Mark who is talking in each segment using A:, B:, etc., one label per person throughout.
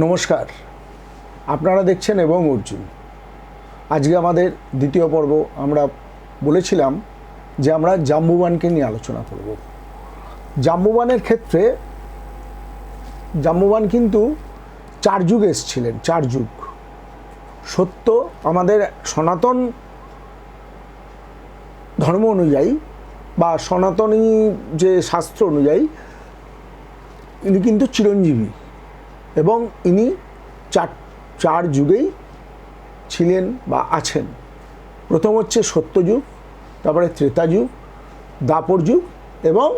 A: নমস্কার, আপনারা দেখছেন এবং অর্জুন। আজকে আমাদের দ্বিতীয় পর্ব। আমরা বলেছিলাম যে আমরা জাম্বুবানকে নিয়ে আলোচনা করব। জাম্বুবানের ক্ষেত্রে জাম্বুবান কিন্তু 4 যুগ এসেছিলেন, 4 যুগ। সত্য আমাদের সনাতন ধর্ম অনুযায়ী বা সনাতনী যে শাস্ত্র অনুযায়ী ইনি কিন্তু চিরঞ্জীবী এবং ইনি চার যুগেই ছিলেন বা আছেন। প্রথম হচ্ছে সত্যযুগ, তারপরে ত্রেতা যুগ, দাপর যুগ এবং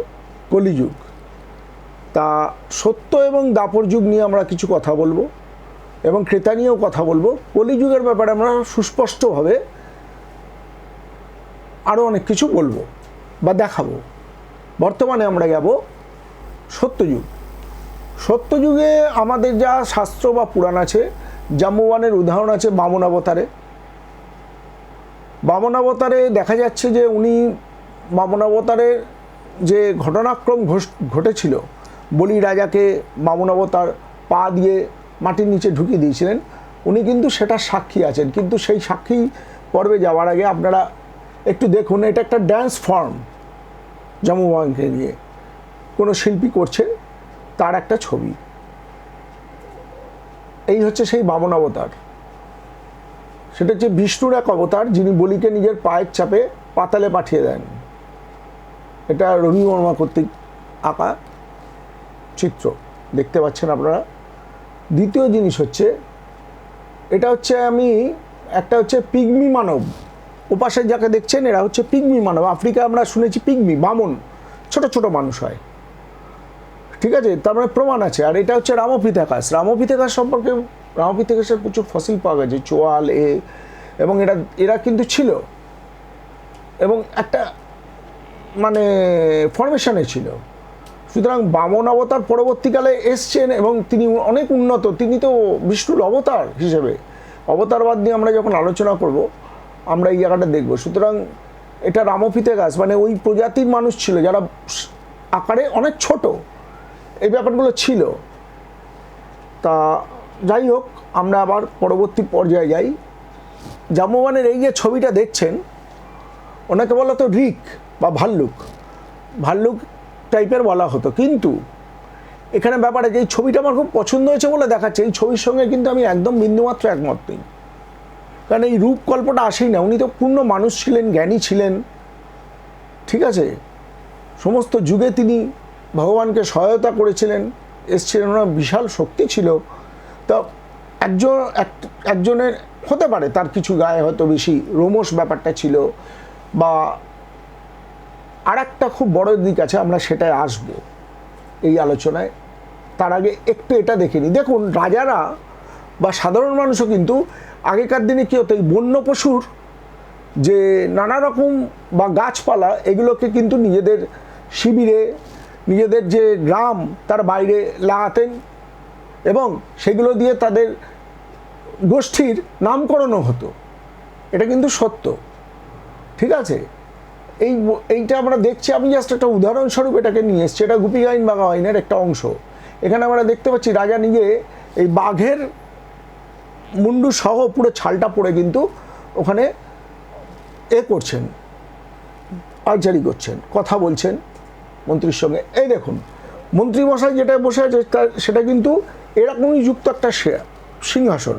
A: কলিযুগ। তা সত্য এবং দাপর যুগ নিয়ে আমরা কিছু কথা বলবো এবং ত্রেতা নিয়েও কথা বলবো। কলিযুগের ব্যাপারে আমরা সুস্পষ্টভাবে আরও অনেক কিছু বলবো বা দেখাবো। বর্তমানে আমরা যাব সত্যযুগ। সত্যযুগে আমাদের যা শাস্ত্র বা পুরাণ আছে, জাম্বুবানের উদাহরণ আছে বামন অবতারে। বামন অবতারে দেখা যাচ্ছে যে উনি বামন অবতারের যে ঘটনাক্রম ঘটেছিল, বলি রাজাকে বামন অবতার পা দিয়ে মাটির নিচে ঢুকিয়ে দিয়েছিলেন, উনি কিন্তু সেটা সাক্ষী আছেন। কিন্তু সেই সাক্ষী পর্বে যাওয়ার আগে আপনারা একটু দেখুন, এটা একটা ড্যান্স ফর্ম। জাম্বুবানকে নিয়ে কোনো শিল্পী করছেন, তার একটা ছবি। এই হচ্ছে সেই বামন অবতার। সেটা হচ্ছে বিষ্ণুর এক অবতার, যিনি বলিকে নিজের পায়ের চাপে পাতালে পাঠিয়ে দেন। এটা রবি বর্মা কর্তৃক আঁকা চিত্র, দেখতে পাচ্ছেন আপনারা। দ্বিতীয় জিনিস হচ্ছে, এটা হচ্ছে একটা হচ্ছে পিগমি মানব। ওপাশে যাকে দেখছেন এরা হচ্ছে পিগমি মানব। আফ্রিকায় আমরা শুনেছি পিগমি, বামন, ছোট ছোট মানুষ হয়, ঠিক আছে, তার মানে প্রমাণ আছে। আর এটা হচ্ছে রামপিথেকাস। রামপিথেকাস সম্পর্কে, রামপিথেকাসের প্রচুর ফসিল পাওয়া গেছে, চোয়াল এবং এরা কিন্তু ছিল এবং একটা মানে ফরমেশনে ছিল। সুতরাং বামন অবতার পরবর্তীকালে এসছেন এবং তিনি অনেক উন্নত। তিনি তো বিষ্ণুর অবতার হিসেবে, অবতারবাদ নিয়ে আমরা যখন আলোচনা করব আমরা এই জায়গাটা দেখব। সুতরাং এটা রামপিথেকাস মানে ওই প্রজাতির মানুষ ছিল যারা আকারে অনেক ছোট, এই ব্যাপারগুলো ছিল। তা যাই হোক, আমরা আবার পরবর্তী পর্যায়ে যাই। জাম্বুবানের এই যে ছবিটা দেখছেন, ওনাকে বলা হতো রিক বা ভাল্লুক, ভাল্লুক টাইপের বলা হতো। কিন্তু এখানে ব্যাপারে যে এই ছবিটা আমার খুব পছন্দ হয়েছে বলে দেখাচ্ছে, এই ছবির সঙ্গে কিন্তু আমি একদম বিন্দুমাত্র একমত নই। কারণ এই রূপকল্পটা আসেই না। উনি তো পূর্ণ মানুষ ছিলেন, জ্ঞানী ছিলেন, ঠিক আছে। সমস্ত যুগে তিনি ভগবানকে সহায়তা করেছিলেন, এসছিলেন, ওনার বিশাল শক্তি ছিল। তা একজনের হতে পারে তার কিছু গায়ে হয়তো বেশি রোমশ ব্যাপারটা ছিল, বা আর একটা খুব বড় দিক আছে, আমরা সেটাই আসবো এই আলোচনায়। তার আগে একটু এটা দেখে নিই। দেখুন, রাজারা বা সাধারণ মানুষও কিন্তু আগেকার দিনে কী হতো, এই বন্য পশুর যে নানা রকম বা গাছপালা, এগুলোকে কিন্তু নিজেদের শিবিরে, নিজেদের যে গ্রাম তার বাইরে লাগাতেন এবং সেগুলো দিয়ে তাদের গোষ্ঠীর নামকরণও হতো। এটা কিন্তু সত্য, ঠিক আছে। এইটা আমরা দেখছি, আমি জাস্ট একটা উদাহরণস্বরূপ এটাকে নিয়ে এসছি। এটা গোপীগাইন বাঘা আইনের একটা অংশ। এখানে আমরা দেখতে পাচ্ছি রাজা নিজে এই বাঘের মুন্ডু সহ পুরো ছালটা পরে কিন্তু ওখানে করছেন, আর্চারি করছেন, কথা বলছেন মন্ত্রীর সঙ্গে। এই দেখুন, মন্ত্রী মশাই যেটা বসে আছে সেটা কিন্তু এরকমই যুক্ত একটা সিংহাসন,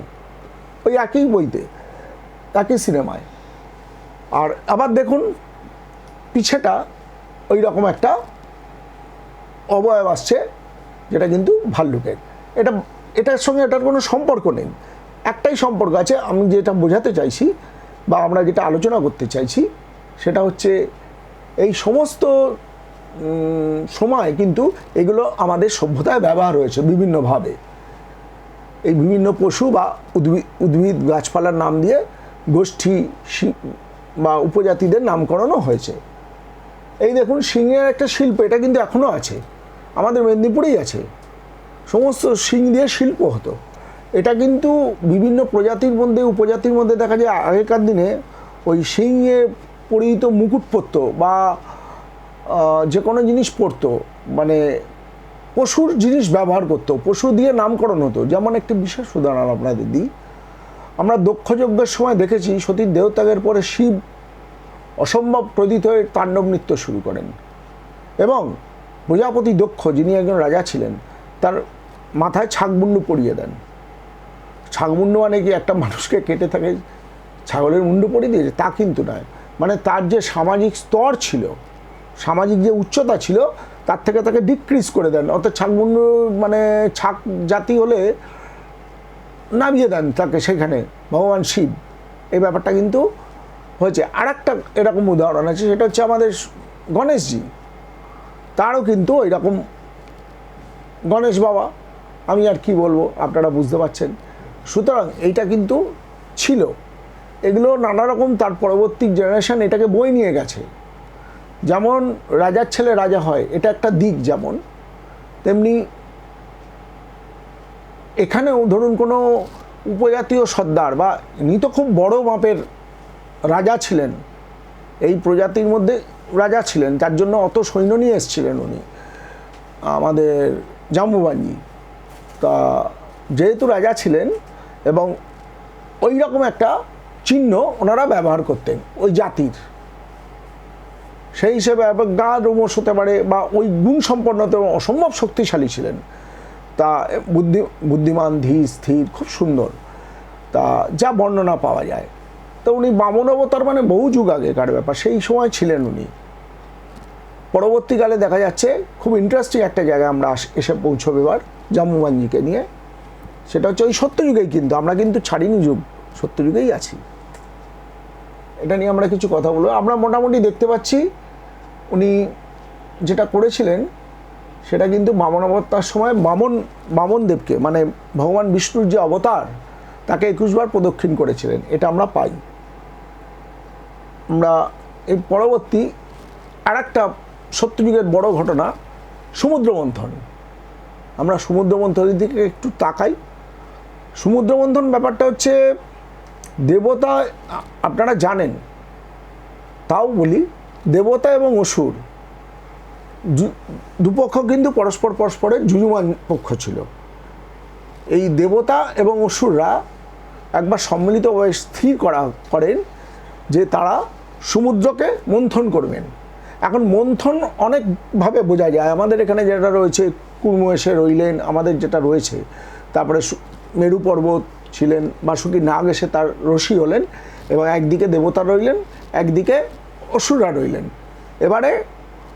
A: ওই একই বইতে, একই সিনেমায়। আর আবার দেখুন পিছেটা ওই রকম একটা অবয়ব আসছে, যেটা কিন্তু ভাল্লুকের। এটার সঙ্গে এটার কোনো সম্পর্ক নেই। একটাই সম্পর্ক আছে, আমি যেটা বোঝাতে চাইছি বা আমরা যেটা আলোচনা করতে চাইছি, সেটা হচ্ছে এই সমস্ত সময় কিন্তু এগুলো আমাদের সভ্যতায় ব্যবহার হয়েছে বিভিন্নভাবে। এই বিভিন্ন পশু বা উদ্ভিদ গাছপালার নাম দিয়ে গোষ্ঠী বা উপজাতিদের নামকরণও হয়েছে। এই দেখুন, সিংহের একটা শিল্প, এটা কিন্তু এখনও আছে, আমাদের মেদিনীপুরেই আছে। সমস্ত সিং দিয়ে শিল্প হতো। এটা কিন্তু বিভিন্ন প্রজাতির মধ্যে, উপজাতির মধ্যে দেখা যায় আগেকার দিনে ওই সিংহে পরিহিত মুকুট পরতো বা যে কোনো জিনিস পরতো, মানে পশুর জিনিস ব্যবহার করতো, পশু দিয়ে নামকরণ হতো। যেমন একটি বিশেষ উদাহরণ আপনাদের দিই, আমরা দক্ষযজ্ঞের সময় দেখেছি সতীর দেহত্যাগের পরে শিব অসম্ভব ক্রোধিত হয়ে তাণ্ডব নৃত্য শুরু করেন এবং প্রজাপতি দক্ষ, যিনি একজন রাজা ছিলেন, তার মাথায় ছাগমুন্ডু পরিয়ে দেন। ছাগমুন্ডু মানে কি একটা মানুষকে কেটে থাকে ছাগলের মুন্ডু পরিয়ে দিয়েছে, তা কিন্তু নয়। মানে তার যে সামাজিক স্তর ছিল, সামাজিক যে উচ্চতা ছিল, তার থেকে তাকে ডিক্রিজ করে দেন। অর্থাৎ ছাগমুন্ডু মানে ছাগ জাতি হলে নামিয়ে দেন তাকে সেখানে ভগবান শিব। এই ব্যাপারটা কিন্তু হয়েছে। আর একটা এরকম উদাহরণ আছে, সেটা হচ্ছে আমাদের গণেশজি, তারও কিন্তু এরকম গণেশ বাবা, আমি আর কি বলবো, আপনারা বুঝতে পারছেন। সুতরাং এইটা কিন্তু ছিল, এগুলো নানা রকম তার পরবর্তী জেনারেশন এটাকে বই নিয়ে গেছে। যেমন রাজার ছেলে রাজা হয়, এটা একটা দিক, যেমন তেমনি এখানেও ধরুন কোনো উপজাতীয় সর্দার বা ইনি তো খুব বড় মাপের রাজা ছিলেন, এই প্রজাতির মধ্যে রাজা ছিলেন, যার জন্য অত সৈন্য নিয়ে এসেছিলেন উনি, আমাদের জাম্বুবাঞ্জি। তা যেহেতু রাজা ছিলেন এবং ওই রকম একটা চিহ্ন ওনারা ব্যবহার করতেন ওই জাতির, সেই হিসেবে গা রোমস হতে পারে বা ওই গুণ সম্পন্নতে অসম্ভব শক্তিশালী ছিলেন। তা বুদ্ধিমান, ধীর, স্থির, খুব সুন্দর, তা যা বর্ণনা পাওয়া যায়। তো উনি বামন অবতার মানে বহু যুগ আগেকার ব্যাপার, সেই সময় ছিলেন উনি। পরবর্তীকালে দেখা যাচ্ছে খুব ইন্টারেস্টিং একটা জায়গায় আমরা এসে পৌঁছবো এবার জাম্বুবাঞ্জিকে নিয়ে, সেটা হচ্ছে ওই সত্যযুগেই, কিন্তু আমরা কিন্তু ছাড়িনি যুগ, সত্যযুগেই আছি। এটা নিয়ে আমরা কিছু কথা বলবো। আমরা মোটামুটি দেখতে পাচ্ছি উনি যেটা করেছিলেন সেটা কিন্তু বামন অবতার সময় বামন দেবকে, মানে ভগবান বিষ্ণুর যে অবতার, তাকে 21 বার প্রদক্ষিণ করেছিলেন, এটা আমরা পাই। আমরা এই পরবর্তী আর একটা সত্যযুগের বড় ঘটনা সমুদ্র মন্থন। আমরা সমুদ্র মন্থনের দিকে একটু তাকাই। সমুদ্র মন্থন ব্যাপারটা হচ্ছে দেবতা, আপনারা জানেন, তাও বলি, দেবতা এবং অসুর দুপক্ষ কিন্তু পরস্পরের যুযুমান পক্ষ ছিল। এই দেবতা এবং অসুররা একবার সম্মিলিতভাবে স্থির করেন যে তারা সমুদ্রকে মন্থন করবেন। এখন মন্থন অনেকভাবে বোঝা যায়। আমাদের এখানে যেটা রয়েছে, কুর্ম এসে রইলেন, আমাদের যেটা রয়েছে, তারপরে মেরু পর্বত ছিলেন, বাসুকী নাগ এসে তার রশি হলেন, এবং একদিকে দেবতা রইলেন, একদিকে অসুররা রইলেন। এবারে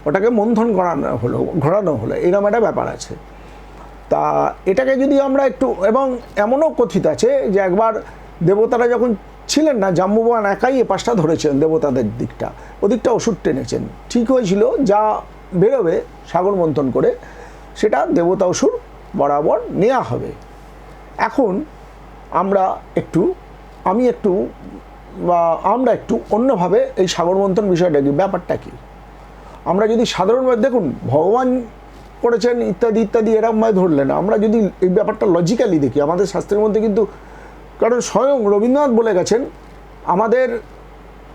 A: ওটাকে মন্থন ঘোরানো হলো, এরকম একটা ব্যাপার আছে। তা এটাকে যদি আমরা একটু, এবং এমনও কথিত আছে যে একবার দেবতারা যখন ছিলেন না, জাম্বুবান একাই এ পাশটা ধরেছেন, দেবতাদের দিকটা, ওদিকটা অসুর টেনেছেন। ঠিক হয়েছিল যা বেরোবে সাগর মন্থন করে, সেটা দেবতা অসুর বরাবর নেওয়া হবে। এখন আমরা একটু অন্যভাবে এই সাগর মন্থন বিষয়টা কি, ব্যাপারটা কি, আমরা যদি সাধারণভাবে দেখুন, ভগবান করেছেন ইত্যাদি ইত্যাদি এরকমভাবে ধরলেন। আমরা যদি এই ব্যাপারটা লজিক্যালি দেখি, আমাদের শাস্ত্রের মধ্যে কিন্তু, কারণ স্বয়ং রবীন্দ্রনাথ বলে গেছেন আমাদের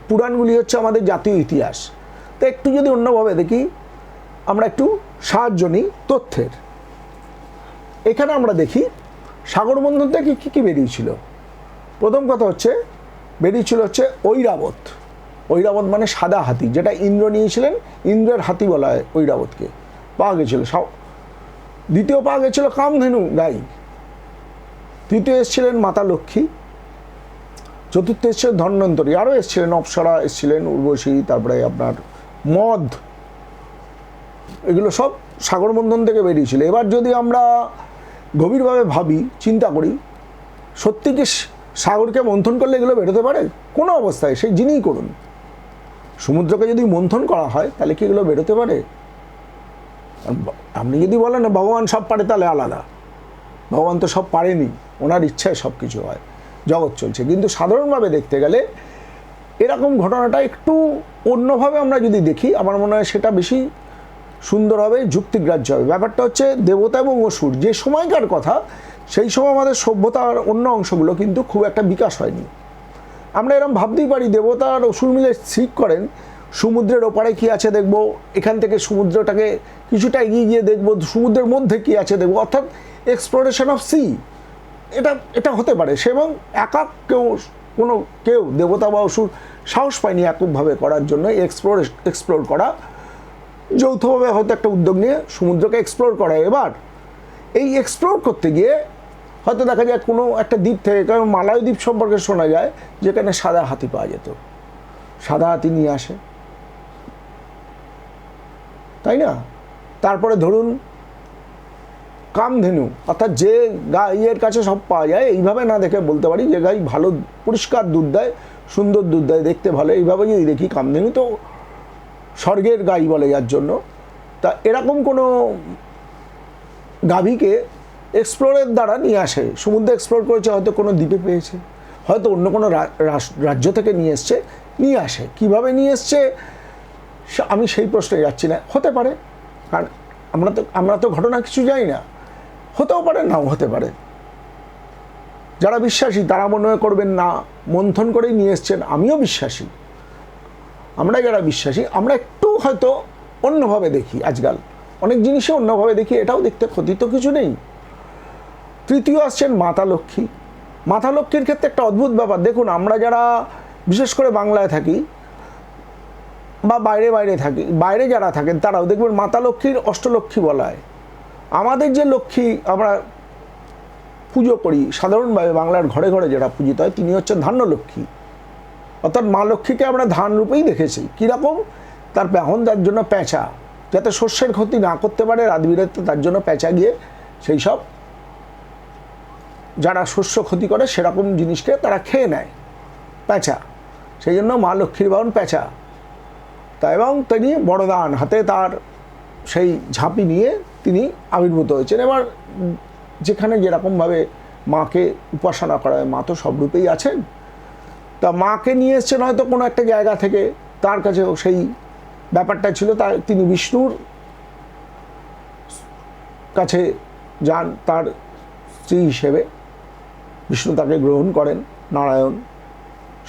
A: পুরাণগুলি হচ্ছে আমাদের জাতীয় ইতিহাস। তো একটু যদি অন্যভাবে দেখি, আমরা একটু সাহায্য নিই তথ্যের। এখানে আমরা দেখি সাগর মন্থন থেকে কী কী বেরিয়েছিল। প্রথম কথা হচ্ছে বেরিয়েছিল হচ্ছে ঐরাবত। ঐরাবত মানে সাদা হাতি, যেটা ইন্দ্র নিয়েছিলেন, ইন্দ্রের হাতি বলা হয় ঐরাবতকে, পাওয়া গেছিল। দ্বিতীয় পাওয়া গেছিল কামধেনু গাই। তৃতীয় এসেছিলেন মাতা লক্ষ্মী। চতুর্থ এসেছিলেন ধন্বন্তরী। আরও এসেছিলেন অপ্সরা, এসেছিলেন উর্বশী, তারপরে আপনার মদ। এগুলো সব সাগর মন্থন থেকে বেরিয়েছিল। এবার যদি আমরা গভীরভাবে ভাবি, চিন্তা করি, সত্যি কি সাগরকে মন্থন করলে এগুলো বেরোতে পারে? কোনো অবস্থায়, সেই যিনিই করুন, সমুদ্রকে যদি মন্থন করা হয় তাহলে কি এগুলো বেরোতে পারে? আপনি যদি বলেন না ভগবান সব পারে, তাহলে আলাদা। ভগবান তো সব পারেনি, ওনার ইচ্ছায় সব কিছু হয়, জগৎ চলছে। কিন্তু সাধারণভাবে দেখতে গেলে এরকম ঘটনাটা একটু অন্যভাবে আমরা যদি দেখি, আমার মনে হয় সেটা বেশি সুন্দর হবে, যুক্তিগ্রাহ্য হবে। ব্যাপারটা হচ্ছে দেবতা এবং অসুর যে সময়কার কথা, সেই সময় আমাদের সভ্যতার অন্য অংশগুলো কিন্তু খুব একটা বিকাশ হয়নি। আমরা এরকম ভাবতেই পারি দেবতা আর অসুর মিলে ঠিক করেন সমুদ্রের ওপারে কি আছে দেখব, এখান থেকে সমুদ্রটাকে কিছুটা এগিয়ে গিয়ে দেখব সমুদ্রের মধ্যে কি আছে দেখব, অর্থাৎ এক্সপ্লোরেশন অফ সি। এটা হতে পারে সে, এবং কেউ দেবতা বা অসুর সাহস পায়নি এককভাবে করার জন্য এক্সপ্লোর করা, যৌথভাবে হয়তো একটা উদ্যোগ নিয়ে সমুদ্রকে এক্সপ্লোর করা। এবার এই এক্সপ্লোর করতে গিয়ে হয়তো দেখা যায় কোনো একটা দ্বীপ থেকে, কারণ মালয় দ্বীপ সম্পর্কে শোনা যায় যেখানে সাদা হাতি পাওয়া যেত, সাদা হাতি নিয়ে আসে, তাই না? তারপরে ধরুন কামধেনু, অর্থাৎ যে গাইয়ের কাছে সব পাওয়া যায়, এইভাবে না দেখে বলতে পারি যে গাই ভালো পরিষ্কার দুধ দেয়, সুন্দর দুধ দেয়, দেখতে ভালো, এইভাবে যদি দেখি কামধেনু তো স্বর্গের গাই বলে যার জন্য। তা এরকম কোনো গাভীকে এক্সপ্লোরের দ্বারা নিয়ে আসে, সমুদ্রে এক্সপ্লোর করেছে, হয়তো কোনো দ্বীপে পেয়েছে, হয়তো অন্য কোনো রাজ্য থেকে নিয়ে আসে। কিভাবে নিয়ে এসছে আমি সেই প্রশ্নে যাচ্ছি না, হতে পারে, কারণ আমরা তো ঘটনা কিছু জানি না, হতেও পারে নাও হতে পারে। যারা বিশ্বাসী তারা মনে করবেন না মন্থন করেই নিয়ে এসছেন, আমিও বিশ্বাসী। আমরা যারা বিশ্বাসী আমরা একটু হয়তো অন্যভাবে দেখি, আজকাল অনেক জিনিসে অন্যভাবে দেখি, এটাও দেখতে ক্ষতি তো কিছু নেই। তৃতীয় আসছেন মাতা লক্ষ্মী। মাতা লক্ষ্মীর ক্ষেত্রে একটা অদ্ভুত ব্যাপার, দেখুন আমরা যারা বিশেষ করে বাংলায় থাকি বা বাইরে থাকি, বাইরে যারা থাকেন তারাও দেখবেন মাতা লক্ষ্মীর অষ্টলক্ষ্মী বলা হয়। আমাদের যে লক্ষ্মী আমরা পুজো করি সাধারণভাবে বাংলার ঘরে ঘরে যেটা পূজিত হয়, তিনি হচ্ছেন ধান্যলক্ষ্মী, অর্থাৎ মা লক্ষ্মীকে আমরা ধান রূপেই দেখেছি। কীরকম? তার বাহন, তার জন্য পেঁচা, যাতে শস্যের ক্ষতি না করতে পারে রাত বিরাতে, তার জন্য পেঁচা গিয়ে সেই সব যারা শস্য ক্ষতি করে সেরকম জিনিসকে তারা খেয়ে নেয়, পেঁচা, সেই জন্য মা লক্ষ্মীর বাহন পেঁচা। তা এবং তিনি বড়দান হাতে তার সেই ঝাঁপি নিয়ে তিনি আবির্ভূত হয়েছেন। এবার যেখানে যেরকমভাবে মাকে উপাসনা করা হয়, মা তো সব রূপেই আছেন, তা মাকে নিয়ে এসছেন হয়তো কোনো একটা জায়গা থেকে, তার কাছেও সেই ব্যাপারটা ছিল, তিনি বিষ্ণুর কাছে যান তার স্ত্রী হিসেবে, বিষ্ণু তাকে গ্রহণ করেন, নারায়ণ।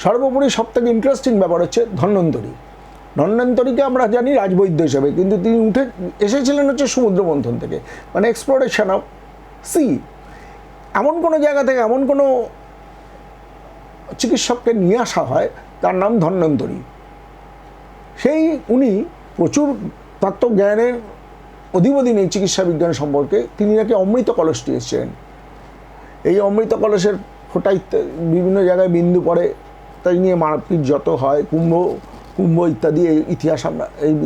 A: সর্বোপরি সবথেকে ইন্টারেস্টিং ব্যাপার হচ্ছে ধন্বন্তরী। ধন্বন্তরীকে আমরা জানি রাজবৈদ্য হিসেবে, কিন্তু তিনি এসেছিলেন হচ্ছে সমুদ্র মন্থন থেকে, মানে এক্সপ্লোরেশন অফ সি। এমন কোনো জায়গা থেকে এমন কোনো চিকিৎসককে নিয়ে আসা হয়, তার নাম ধন্বন্তরী। উনি প্রচুর তত্ত্বজ্ঞানের অধিপতি নেই চিকিৎসা বিজ্ঞান সম্পর্কে, তিনি নাকি অমৃত কলসটি এসেছেন। এই অমৃত কলসের ফোঁটাই বিভিন্ন জায়গায় বিন্দু পড়ে, তাই নিয়ে মারপিট যত হয়, কুম্ভ ইত্যাদি এই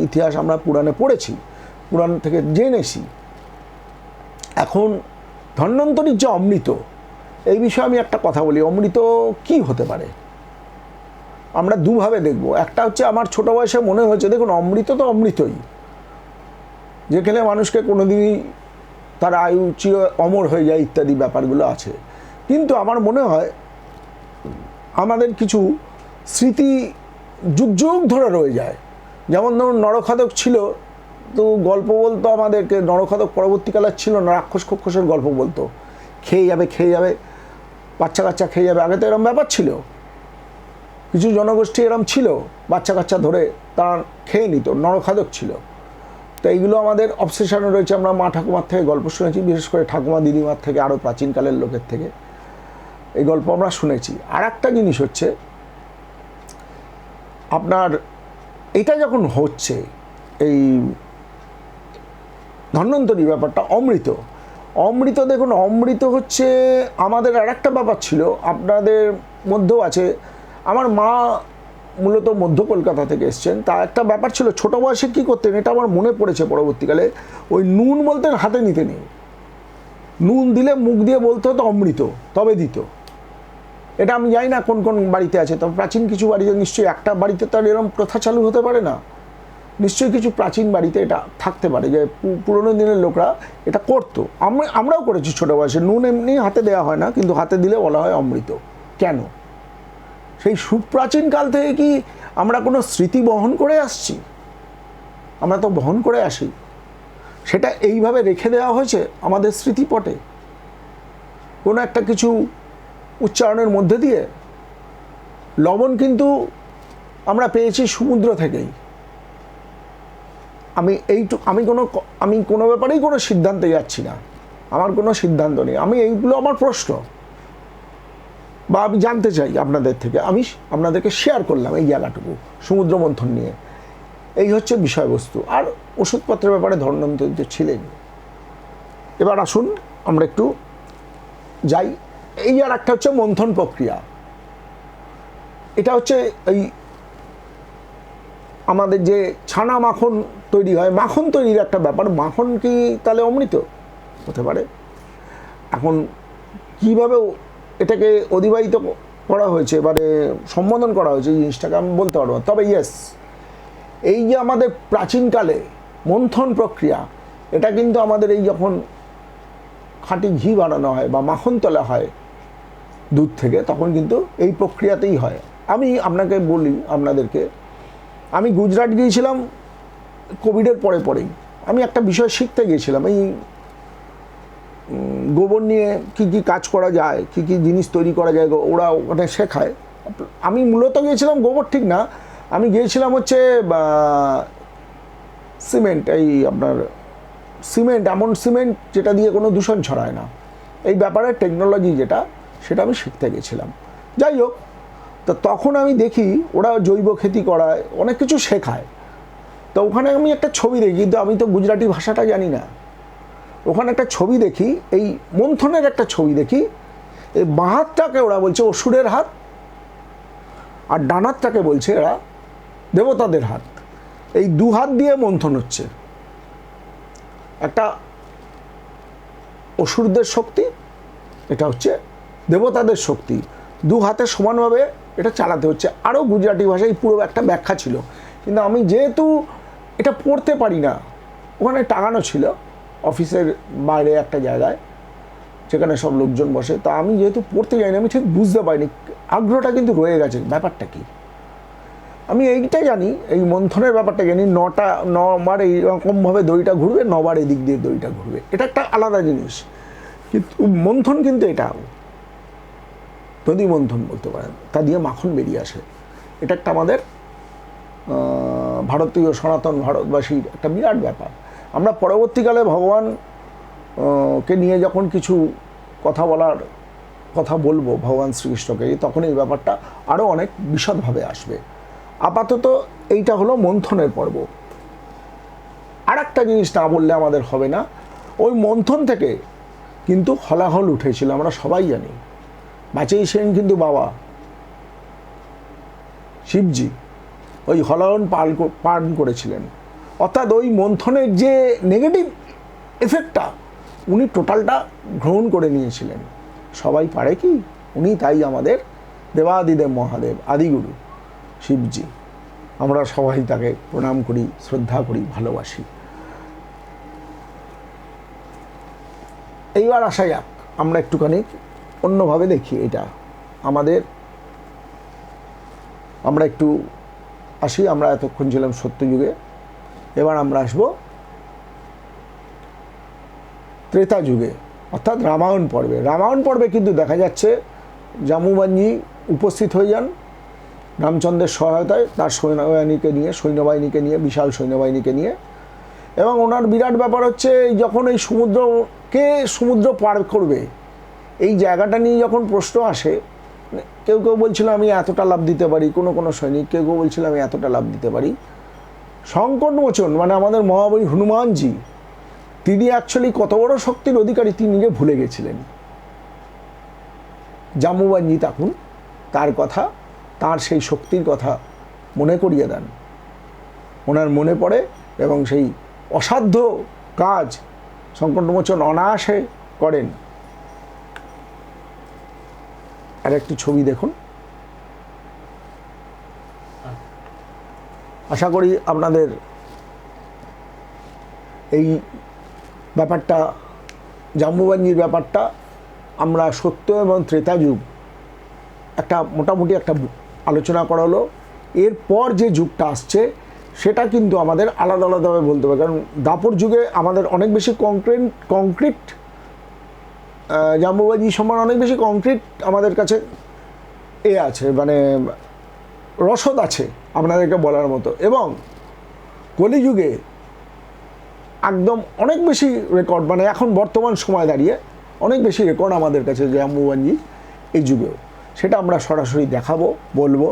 A: ইতিহাস আমরা পুরাণে পড়েছি, পুরাণ থেকে জেনেছি। এখন ধন্বন্তরীর যে অমৃত, এই বিষয়ে আমি একটা কথা বলি। অমৃত কি হতে পারে আমরা দুভাবে দেখব। একটা হচ্ছে আমার ছোট বয়সে মনে হয়েছে, দেখুন অমৃত তো অমৃতই, যে খেলে মানুষকে কোনোদিনই তার আয়ু চির অমর হয়ে যায় ইত্যাদি ব্যাপারগুলো আছে। কিন্তু আমার মনে হয় আমাদের কিছু স্মৃতি যুগ যুগ ধরে রয়ে যায়। যেমন ধরুন নরখাদক ছিল, তো গল্প বলতো আমাদেরকে, নরখাদক পরবর্তীকালে ছিল না, রাক্ষস খক্ষসের গল্প বলতো, খেয়ে যাবে, বাচ্চা কাচ্চা খেয়ে যাবে। আগে তো এরম ব্যাপার ছিল, কিছু জনগোষ্ঠী এরম ছিল, বাচ্চা কাচ্চা ধরে তারা খেয়ে নিত, নরখাদক ছিল। তো এইগুলো আমাদের অবসেশনে রয়েছে, আমরা মা ঠাকুমার থেকে গল্প শুনেছি, বিশেষ করে ঠাকুমা দিদিমার থেকে, আরও প্রাচীনকালের লোকের থেকে এই গল্প আমরা শুনেছি। আর একটা জিনিস হচ্ছে আপনার এটা যখন হচ্ছে এই ধন্বন্তরী ব্যাপারটা, অমৃত দেখুন, অমৃত হচ্ছে আমাদের আর একটা ব্যাপার ছিল, আপনাদের মধ্যেও আছে। আমার মা মূলত মধ্য কলকাতা থেকে এসছেন, তা একটা ব্যাপার ছিল, ছোটো বয়সে কী করতেন এটা আমার মনে পড়েছে পরবর্তীকালে, ওই নুন বলতেন হাতে নিতে নেই, নুন দিলে মুখ দিয়ে বলতে হতো অমৃত, তবে দিত। এটা আমি জানি না কোন কোন বাড়িতে আছে, তবে প্রাচীন কিছু বাড়িতে নিশ্চয়ই, একটা বাড়িতে তো আর এরকম প্রথা চালু হতে পারে না, নিশ্চয়ই কিছু প্রাচীন বাড়িতে এটা থাকতে পারে, যে পুরনো দিনের লোকরা এটা করতো। আমরাও করেছি ছোটো বয়সে। নুন এমনি হাতে দেওয়া হয় না, কিন্তু হাতে দিলে বলা হয় অমৃত। কেন? সেই সুপ্রাচীন কাল থেকে কি আমরা কোনো স্মৃতি বহন করে আসছি? আমরা তো বহন করে আসি, সেটা এইভাবে রেখে দেওয়া হয়েছে আমাদের স্মৃতিপটে কোনো একটা কিছু উচ্চারণের মধ্যে দিয়ে। লবণ কিন্তু আমরা পেয়েছি সমুদ্র থেকেই, আমি কোনো ব্যাপারেই কোনো সিদ্ধান্তে যাচ্ছি না, আমার কোনো সিদ্ধান্ত নেই, আমি এইগুলো আমার প্রশ্ন বা আমি জানতে চাই আপনাদের থেকে, আমি আপনাদেরকে শেয়ার করলাম এই জায়গাটুকু সমুদ্র মন্থন নিয়ে। এই হচ্ছে বিষয়বস্তু। আর ওষুধপত্রের ব্যাপারে ধর্মনন্দিত ছিলেন। এবার আসুন আমরা একটু যাই। এই আর একটা হচ্ছে মন্থন প্রক্রিয়া। এটা হচ্ছে এই আমাদের যে ছানা মাখন তৈরি হয়, মাখন তৈরির একটা ব্যাপার। মাখন কি তাহলে অমৃত হতে পারে? এখন কিভাবে এটাকে অতিবাহিত করা হয়েছে, এবারে সম্বোধন করা হয়েছে, এই জিনিসটাকে আমি বলতে পারবো না। তবে ইয়েস, এই যে আমাদের প্রাচীনকালে মন্থন প্রক্রিয়া, এটা কিন্তু আমাদের এই যখন খাঁটি ঘি বানানো হয় বা মাখন তোলা হয় দুধ থেকে, তখন কিন্তু এই প্রক্রিয়াতেই হয়। আমি আপনাকে বলি, আপনাদেরকে, আমি গুজরাট গিয়েছিলাম কোভিডের পরেই। আমি একটা বিষয় শিখতে গিয়েছিলাম, এই গোবর নিয়ে কী কী কাজ করা যায়, কী কী জিনিস তৈরি করা যায়, ওরা ওখানে শেখায়। আমি মূলত গিয়েছিলাম গোবর ঠিক না, আমি গিয়েছিলাম হচ্ছে সিমেন্ট, এই আপনার সিমেন্ট, এমন সিমেন্ট যেটা দিয়ে কোনো দূষণ ছড়ায় না, এই ব্যাপারে টেকনোলজি যেটা, সেটা আমি শিখতে গেছিলাম। যাই হোক, তো তখন আমি দেখি ওরা জৈব খেতি করায়, অনেক কিছু শেখায়। তো ওখানে আমি একটা ছবি দেখি, কিন্তু আমি তো গুজরাটি ভাষাটা জানি না। ওখানে একটা ছবি দেখি, এই মন্থনের একটা ছবি দেখি। এই বাঁ হাতটাকে ওরা বলছে অসুরের হাত, আর ডান হাতটাকে বলছে এরা দেবতাদের হাত। এই দু হাত দিয়ে মন্থন হচ্ছে। একটা অসুরদের শক্তি, এটা হচ্ছে দেবতাদের শক্তি, দু হাতে সমানভাবে এটা চালাতে হচ্ছে। আরও গুজরাটি ভাষায় পুরো একটা ব্যাখ্যা ছিল, কিন্তু আমি যেহেতু এটা পড়তে পারি না, ওখানে টাঙানো ছিল অফিসের বাইরে একটা জায়গায় যেখানে সব লোকজন বসে, তা আমি যেহেতু পড়তে যাইনি, আমি ঠিক বুঝতে পারিনি। আগ্রহটা কিন্তু রয়ে গেছে, ব্যাপারটা কি। আমি এইটাই জানি, এই মন্থনের ব্যাপারটা জানি, 9বার এইরকমভাবে দড়িটা ঘুরবে, 9বার এদিক দিয়ে দড়িটা ঘুরবে, এটা একটা আলাদা জিনিস। কিন্তু মন্থন কিন্তু এটা নদী মন্থন বলতে পারেন, তা দিয়ে মাখন বেরিয়ে আসে। এটা একটা আমাদের ভারতীয় সনাতন ভারতবাসীর একটা বিরাট ব্যাপার। আমরা পরবর্তীকালে ভগবান কে নিয়ে যখন কিছু কথা বলবো ভগবান শ্রীকৃষ্ণকে, তখন এই ব্যাপারটা আরও অনেক বিশদভাবে আসবে। আপাতত এইটা হলো মন্থনের পর্ব। আর একটা জিনিস না বললে আমাদের হবে না, ওই মন্থন থেকে কিন্তু হলাহল উঠেছিল, আমরা সবাই জানি। বাঁচেই সেন কিন্তু বাবা শিবজি ওই হলাহল পালন করেছিলেন। অর্থাৎ ওই মন্থনের যে নেগেটিভ এফেক্টটা উনি টোটালটা গ্রহণ করে নিয়েছিলেন। সবাই পারে কি? উনি তাই আমাদের দেবাদিদেব মহাদেব, আদিগুরু শিবজি। আমরা সবাই তাকে প্রণাম করি, শ্রদ্ধা করি, ভালোবাসি। এইবার আসা যাক, আমরা একটুখানি অন্যভাবে দেখি এটা আমরা একটু আসি। আমরা এতক্ষণ ছিলাম সত্যযুগে, এবার আমরা আসবো ত্রেতা যুগে, অর্থাৎ রামায়ণ পর্বে। রামায়ণ পর্বে কিন্তু দেখা যাচ্ছে জামুবাঞ্জি উপস্থিত হয়ে যান রামচন্দ্রের সহায়তায়, তার সৈন্যবাহিনীকে নিয়ে, বিশাল সৈন্যবাহিনীকে নিয়ে। এবং ওনার বিরাট ব্যাপার হচ্ছে, যখন এই সমুদ্র পার করবে, এই জায়গাটা নিয়ে যখন প্রশ্ন আসে, কেউ বলছিল আমি এতটা লাভ দিতে পারি, কোনো সৈনিক, কেউ বলছিল আমি এতটা লাভ দিতে পারি। সংকটমোচন মানে আমাদের মহাবলী হনুমানজি, তিনি অ্যাকচুয়ালি কত বড় শক্তির অধিকারী তিনি নিজে ভুলে গেছিলেন। জামুবাঞ্জি তখন তার সেই শক্তির কথা মনে করিয়ে দেন, ওনার মনে পড়ে, এবং সেই অসাধ্য কাজ সংকটমোচন অনায়াসে করেন। আর একটি ছবি দেখুন, আশা করি আপনাদের এই ব্যাপারটা, জাম্বুবাঞ্জির ব্যাপারটা, আমরা সত্য এবং ত্রেতা যুগ একটা মোটামুটি একটা আলোচনা করা হলো। এরপর যে যুগটা আসছে সেটা কিন্তু আমাদের আলাদা আলাদাভাবে বলতে হবে, কারণ দাপর যুগে আমাদের অনেক বেশি কংক্রিট জাম্বুবাঞ্জি সমান অনেক বেশি কংক্রিট আমাদের কাছে আছে, মানে রসদ আছে আপনাদেরকে বলার মতো। এবং কলিযুগে একদম অনেক বেশি রেকর্ড, মানে এখন বর্তমান সময় দাঁড়িয়ে অনেক বেশি রেকর্ড আমাদের কাছে জাম্বুবানজি এই যুগেও, সেটা আমরা সরাসরি দেখাবো, বলবো।